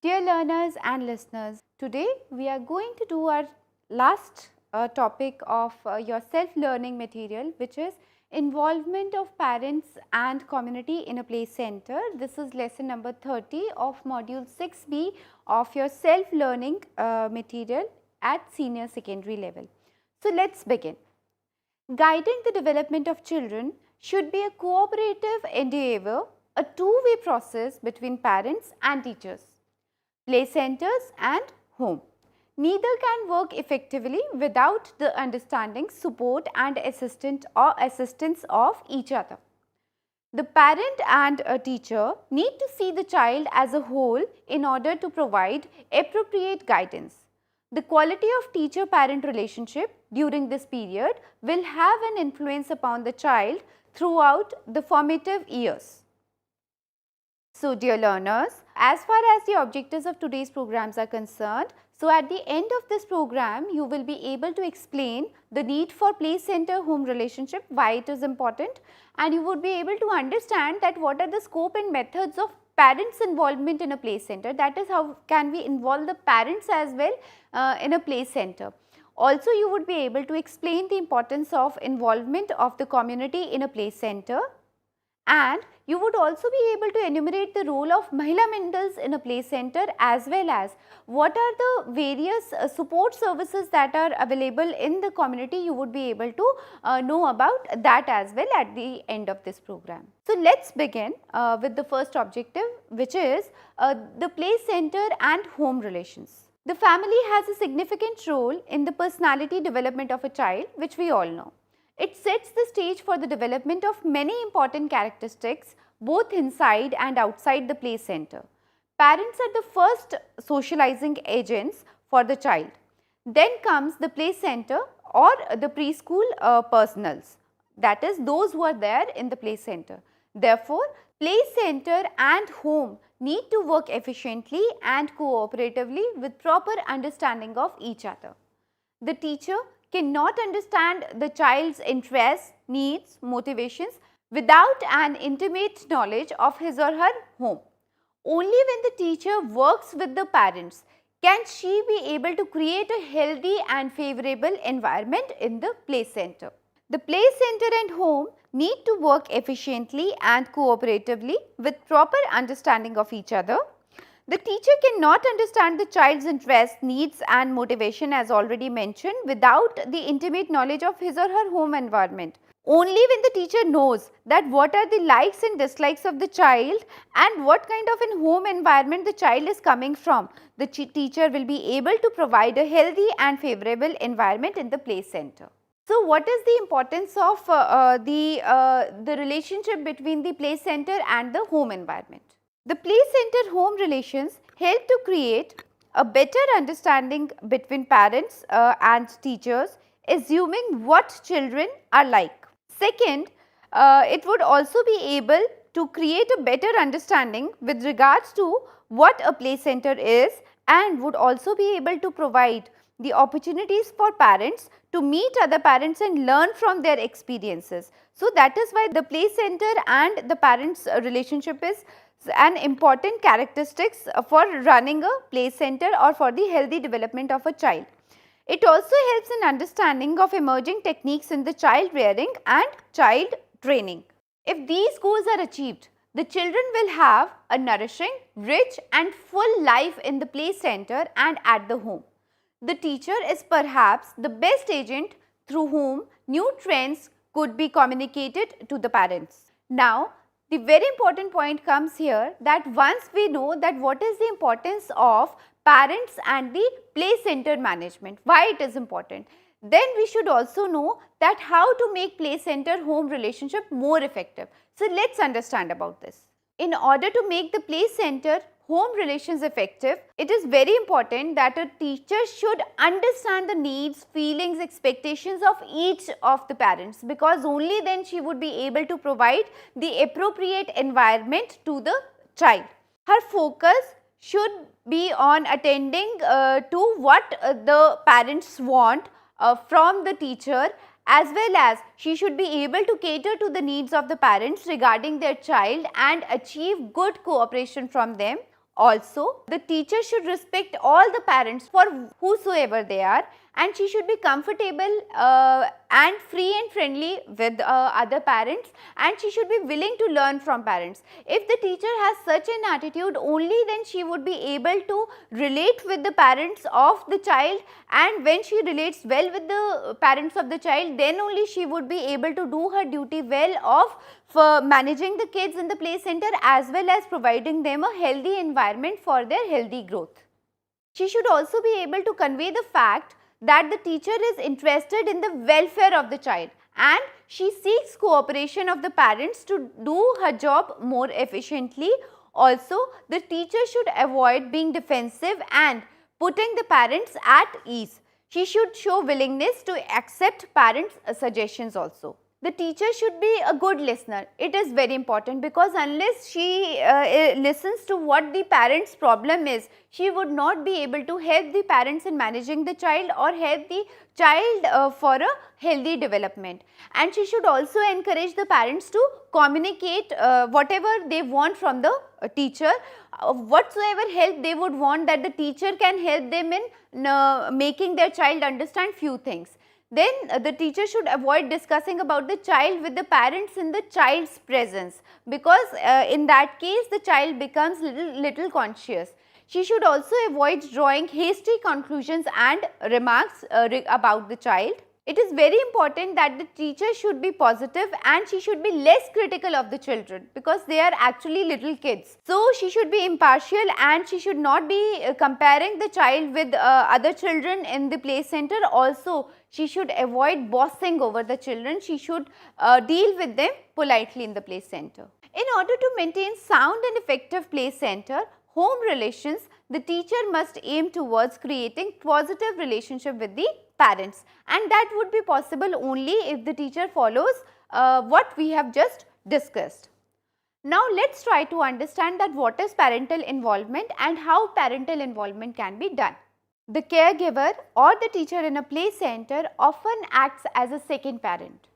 Dear learners and listeners, today we are going to do our last topic of your self-learning material, which is involvement of parents and community in a play center. This is lesson number 30 of module 6B of your self-learning material at senior secondary level. So let's begin. Guiding the development of children should be a cooperative endeavor, a two-way process between parents and teachers, play centers and home. Neither can work effectively without the understanding, support and assistance of each other. The parent and a teacher need to see the child as a whole in order to provide appropriate guidance. The quality of teacher-parent relationship during this period will have an influence upon the child throughout the formative years. So, dear learners, as far as the objectives of today's programs are concerned, so at the end of this program, you will be able to explain the need for play center home relationship, why it is important, and you would be able to understand that what are the scope and methods of parents' involvement in a play center, that is how can we involve the parents as well in a play center. Also, you would be able to explain the importance of involvement of the community in a play center, and you would also be able to enumerate the role of Mahila Mandals in a play center, as well as what are the various support services that are available in the community. You would be able to know about that as well at the end of this program. So, let us begin with the first objective, which is the play center and home relations. The family has a significant role in the personality development of a child, which we all know. It sets the stage for the development of many important characteristics both inside and outside the play center. Parents are the first socializing agents for the child. Then comes the play center or the preschool personals, that is those who are there in the play center. Therefore, play center and home need to work efficiently and cooperatively with proper understanding of each other. The teacher cannot understand the child's interests, needs, motivations without an intimate knowledge of his or her home. Only when the teacher works with the parents can she be able to create a healthy and favorable environment in the play center. The play center and home need to work efficiently and cooperatively with proper understanding of each other. The teacher cannot understand the child's interests, needs and motivation, as already mentioned, without the intimate knowledge of his or her home environment. Only when the teacher knows that what are the likes and dislikes of the child and what kind of a home environment the child is coming from, the teacher will be able to provide a healthy and favorable environment in the play center. So, what is the importance of the relationship between the play center and the home environment? The play center home relations help to create a better understanding between parents and teachers, assuming what children are like. Second, it would also be able to create a better understanding with regards to what a play center is, and would also be able to provide the opportunities for parents to meet other parents and learn from their experiences. So, that is why the play center and the parents relationship is an important characteristics for running a play center or for the healthy development of a child. It also helps in understanding of emerging techniques in the child rearing and child training. If these goals are achieved, the children will have a nourishing, rich and full life in the play center and at the home. The teacher is perhaps the best agent through whom new trends could be communicated to the parents. Now, the very important point comes here, that once we know that what is the importance of parents and the play center management, why it is important, then we should also know that how to make play center home relationship more effective. So, let us understand about this. In order to make the play center home relations effective, it is very important that a teacher should understand the needs, feelings, expectations of each of the parents, because only then she would be able to provide the appropriate environment to the child. Her focus should be on attending to what the parents want from the teacher, as well as she should be able to cater to the needs of the parents regarding their child and achieve good cooperation from them. Also, the teacher should respect all the parents for whosoever they are, and she should be comfortable and free and friendly with other parents, and she should be willing to learn from parents. If the teacher has such an attitude, only then she would be able to relate with the parents of the child, and when she relates well with the parents of the child, then only she would be able to do her duty well of for managing the kids in the play center, as well as providing them a healthy environment for their healthy growth. She should also be able to convey the fact that the teacher is interested in the welfare of the child, and she seeks cooperation of the parents to do her job more efficiently. Also, the teacher should avoid being defensive and putting the parents at ease. She should show willingness to accept parents' suggestions also. The teacher should be a good listener. It is very important, because unless she listens to what the parent's problem is, she would not be able to help the parents in managing the child or help the child for a healthy development. And she should also encourage the parents to communicate whatever they want from the teacher, whatsoever help they would want, that the teacher can help them in making their child understand few things. Then the teacher should avoid discussing about the child with the parents in the child's presence, because in that case the child becomes little conscious. She should also avoid drawing hasty conclusions and remarks about the child. It is very important that the teacher should be positive, and she should be less critical of the children, because they are actually little kids. So, she should be impartial, and she should not be comparing the child with other children in the play center. Also, she should avoid bossing over the children. She should deal with them politely in the play center. In order to maintain sound and effective play center home relations, the teacher must aim towards creating positive relationship with the parents, and that would be possible only if the teacher follows what we have just discussed. Now, let us try to understand that what is parental involvement and how parental involvement can be done. The caregiver or the teacher in a play center often acts as a second parent.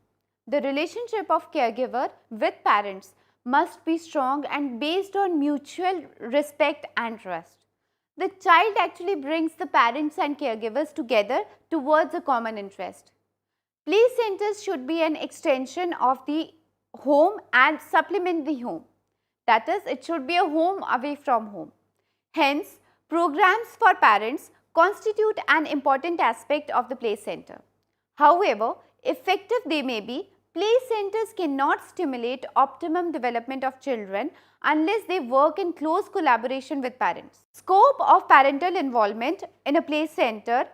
The relationship of caregiver with parents must be strong and based on mutual respect and trust. The child actually brings the parents and caregivers together towards a common interest. Play centers should be an extension of the home and supplement the home. That is, it should be a home away from home. Hence, programs for parents constitute an important aspect of the play center. However, effective they may be, play centers cannot stimulate optimum development of children unless they work in close collaboration with parents. Scope of parental involvement in a play center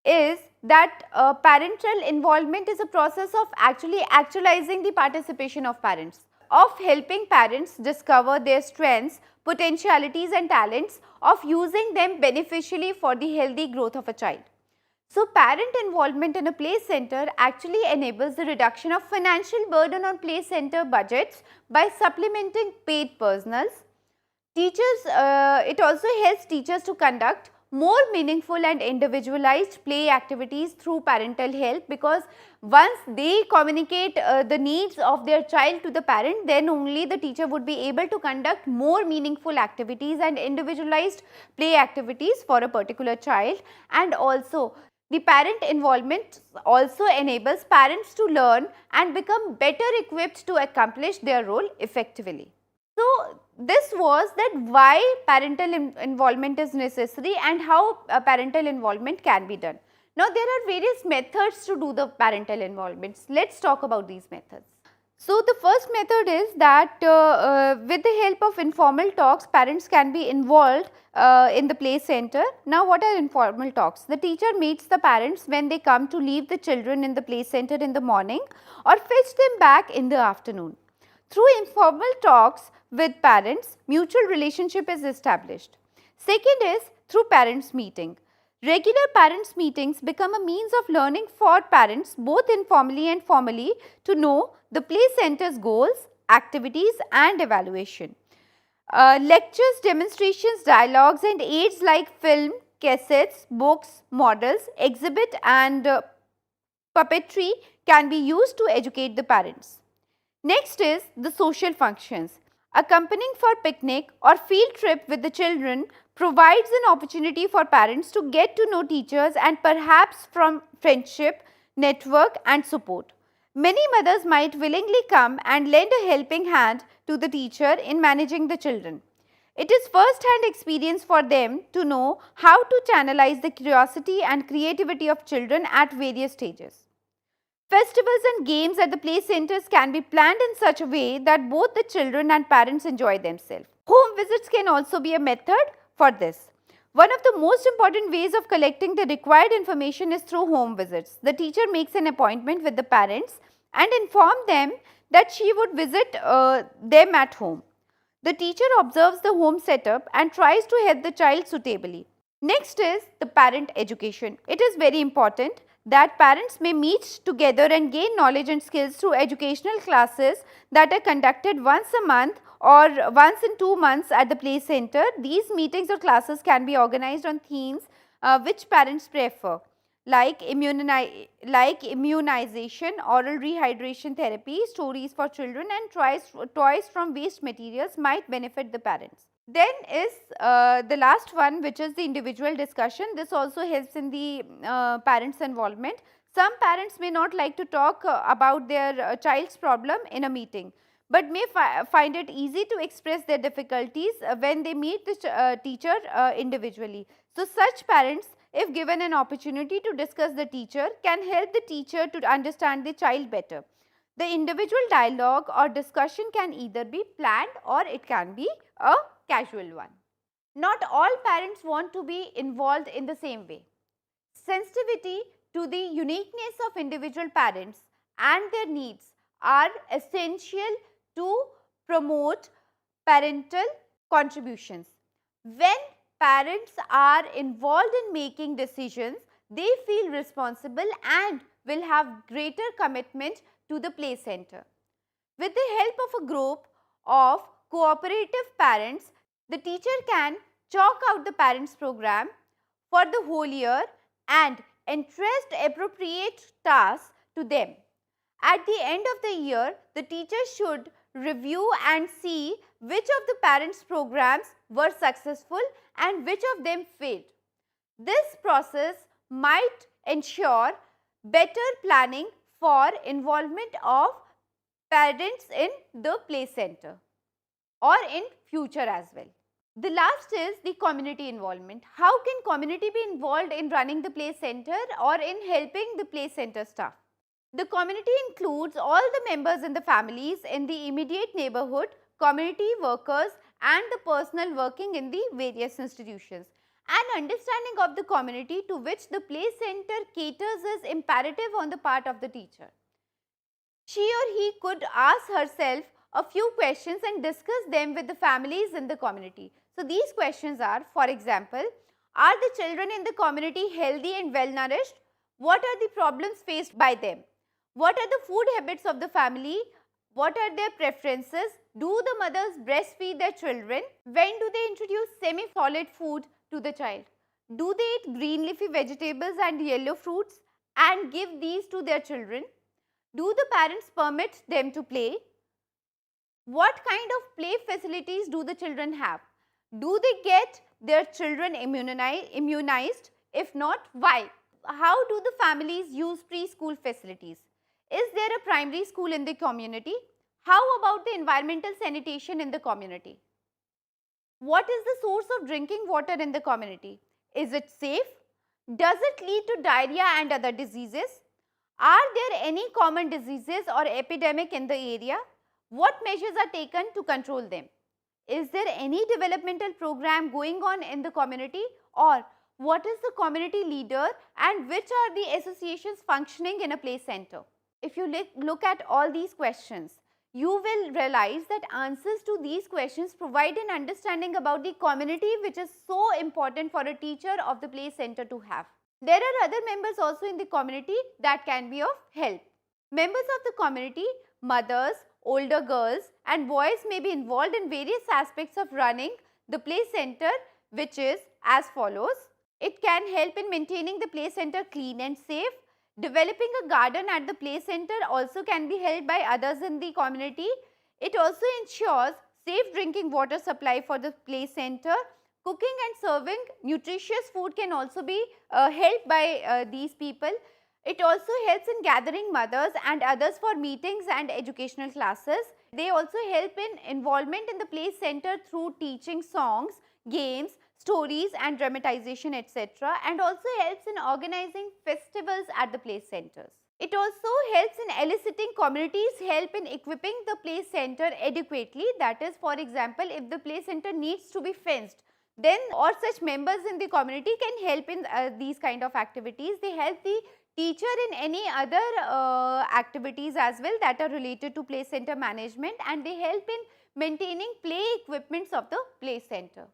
is that parental involvement is a process of actualizing the participation of parents, of helping parents discover their strengths, potentialities and talents, of using them beneficially for the healthy growth of a child. So, parent involvement in a play center actually enables the reduction of financial burden on play center budgets by supplementing paid personals. It also helps teachers to conduct more meaningful and individualized play activities through parental help, because once they communicate the needs of their child to the parent, then only the teacher would be able to conduct more meaningful activities and individualized play activities for a particular child. And also, the parent involvement also enables parents to learn and become better equipped to accomplish their role effectively. So, this was that why parental involvement is necessary and how parental involvement can be done. Now, there are various methods to do the parental involvement. Let us talk about these methods. So, the first method is that with the help of informal talks, parents can be involved in the play center. Now, what are informal talks? The teacher meets the parents when they come to leave the children in the play center in the morning or fetch them back in the afternoon. Through informal talks with parents, mutual relationship is established. Second is through parents meeting. Regular parents meetings become a means of learning for parents, both informally and formally, to know the play center's goals, activities and evaluation. Lectures, demonstrations, dialogues and aids like film, cassettes, books, models, exhibit and puppetry can be used to educate the parents. Next is the social functions. Accompanying for picnic or field trip with the children provides an opportunity for parents to get to know teachers and perhaps from friendship, network and support. Many mothers might willingly come and lend a helping hand to the teacher in managing the children. It is first-hand experience for them to know how to channelize the curiosity and creativity of children at various stages. Festivals and games at the play centers can be planned in such a way that both the children and parents enjoy themselves. Home visits can also be a method for this. One of the most important ways of collecting the required information is through home visits. The teacher makes an appointment with the parents and inform them that she would visit them at home. The teacher observes the home setup and tries to help the child suitably. Next is the parent education. It is very important that parents may meet together and gain knowledge and skills through educational classes that are conducted once a month or once in 2 months at the play center. These meetings or classes can be organized on themes which parents prefer, like immunization, oral rehydration therapy, stories for children and toys from waste materials might benefit the parents. Then is the last one, which is the individual discussion. This also helps in the parents' involvement. Some parents may not like to talk about their child's problem in a meeting, but may find it easy to express their difficulties when they meet the teacher individually. So, such parents, if given an opportunity to discuss the teacher, can help the teacher to understand the child better. The individual dialogue or discussion can either be planned or it can be a casual one. Not all parents want to be involved in the same way. Sensitivity to the uniqueness of individual parents and their needs are essential to promote parental contributions. When parents are involved in making decisions, they feel responsible and will have greater commitment to the play center. With the help of a group of cooperative parents, the teacher can chalk out the parents' program for the whole year and entrust appropriate tasks to them. At the end of the year, the teacher should review and see which of the parents' programs were successful and which of them failed. This process might ensure better planning for involvement of parents in the play center or in future as well. The last is the community involvement. How can community be involved in running the play center or in helping the play center staff? The community includes all the members in the families in the immediate neighborhood, community workers and the personnel working in the various institutions. An understanding of the community to which the play center caters is imperative on the part of the teacher. She or he could ask herself a few questions and discuss them with the families in the community. So, these questions are, for example, are the children in the community healthy and well nourished? What are the problems faced by them? What are the food habits of the family? What are their preferences? Do the mothers breastfeed their children? When do they introduce semi-solid food to the child? Do they eat green leafy vegetables and yellow fruits and give these to their children? Do the parents permit them to play? What kind of play facilities do the children have? Do they get their children immunized? If not, why? How do the families use preschool facilities? Is there a primary school in the community? How about the environmental sanitation in the community? What is the source of drinking water in the community? Is it safe? Does it lead to diarrhea and other diseases? Are there any common diseases or epidemic in the area? What measures are taken to control them? Is there any developmental program going on in the community, or what is the community leader and which are the associations functioning in a play center? If you look at all these questions, you will realize that answers to these questions provide an understanding about the community, which is so important for a teacher of the play center to have. There are other members also in the community that can be of help. Members of the community, mothers, older girls and boys may be involved in various aspects of running the play center, which is as follows. It can help in maintaining the play center clean and safe. Developing a garden at the play center also can be held by others in the community. It also ensures safe drinking water supply for the play center. Cooking and serving nutritious food can also be helped by these people. It also helps in gathering mothers and others for meetings and educational classes. They also help in involvement in the play center through teaching songs, games, stories and dramatization, etc., and also helps in organizing festivals at the play centers. It also helps in eliciting communities' help in equipping the play center adequately. That is, for example, if the play center needs to be fenced, then or such members in the community can help in these kind of activities. They help the teacher in any other activities as well that are related to play center management, and they help in maintaining play equipments of the play center.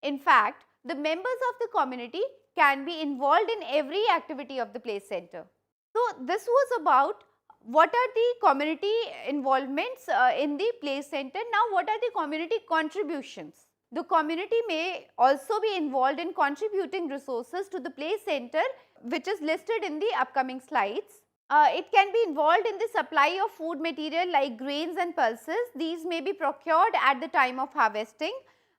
In fact, the members of the community can be involved in every activity of the play center. So, this was about what are the community involvements in the play center. Now, what are the community contributions? The community may also be involved in contributing resources to the play center, which is listed in the upcoming slides. It can be involved in the supply of food material like grains and pulses. These may be procured at the time of harvesting.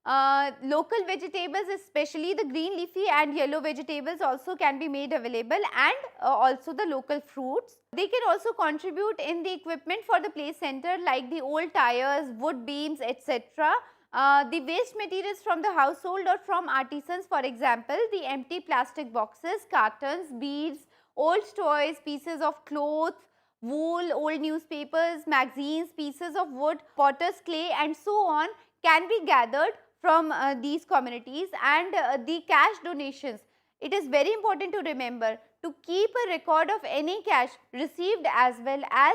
Local vegetables, especially the green leafy and yellow vegetables, also can be made available, and also the local fruits. They can also contribute in the equipment for the play center like the old tires, wood beams, etc. The waste materials from the household or from artisans, for example, the empty plastic boxes, cartons, beads, old toys, pieces of cloth, wool, old newspapers, magazines, pieces of wood, potter's clay and so on can be gathered from these communities, and the cash donations. It is very important to remember to keep a record of any cash received as well as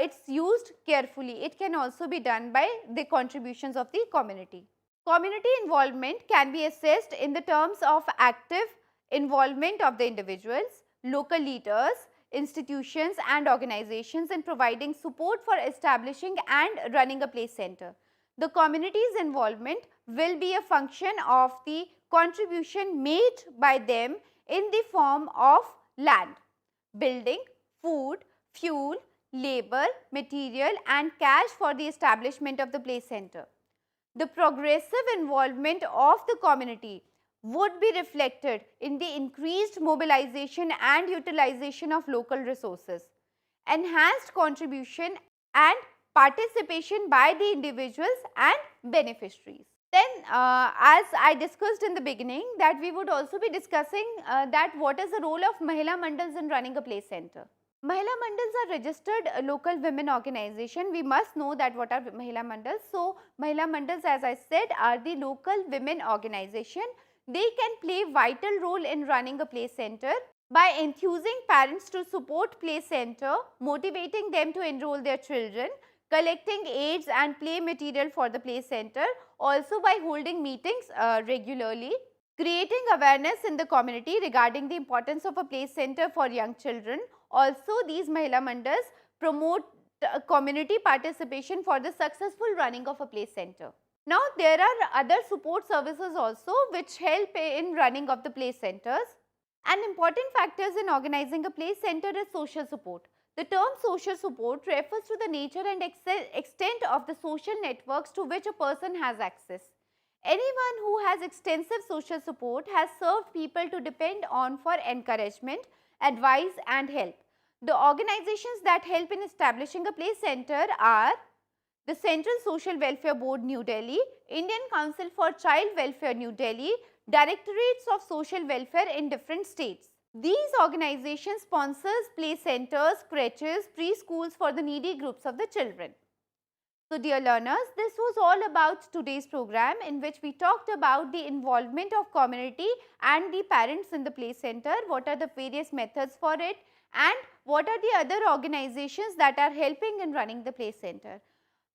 it's used carefully. It can also be done by the contributions of the community. Community involvement can be assessed in the terms of active involvement of the individuals, local leaders, institutions and organizations in providing support for establishing and running a play center. The community's involvement will be a function of the contribution made by them in the form of land, building, food, fuel, labor, material and cash for the establishment of the play center. The progressive involvement of the community would be reflected in the increased mobilization and utilization of local resources, enhanced contribution and participation by the individuals and beneficiaries. Then as I discussed in the beginning, that we would also be discussing that what is the role of Mahila Mandals in running a play center. Mahila Mandals are registered local women organization. We must know that what are Mahila Mandals. So, Mahila Mandals, as I said, are the local women organization. They can play vital role in running a play center by enthusing parents to support play center, motivating them to enroll their children, collecting aids and play material for the play center, also by holding meetings regularly, creating awareness in the community regarding the importance of a play center for young children. Also, these Mahila Mandals promote community participation for the successful running of a play center. Now, there are other support services also which help in running of the play centers. An important factors in organizing a play center is social support. The term social support refers to the nature and extent of the social networks to which a person has access. Anyone who has extensive social support has served people to depend on for encouragement, advice and help. The organizations that help in establishing a play center are the Central Social Welfare Board, New Delhi, Indian Council for Child Welfare, New Delhi, Directorates of Social Welfare in different states. These organizations sponsors play centers, creches, preschools for the needy groups of the children. So, dear learners, this was all about today's program in which we talked about the involvement of community and the parents in the play center, what are the various methods for it and what are the other organizations that are helping in running the play center.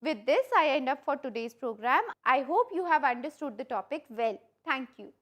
With this, I end up for today's program. I hope you have understood the topic well. Thank you.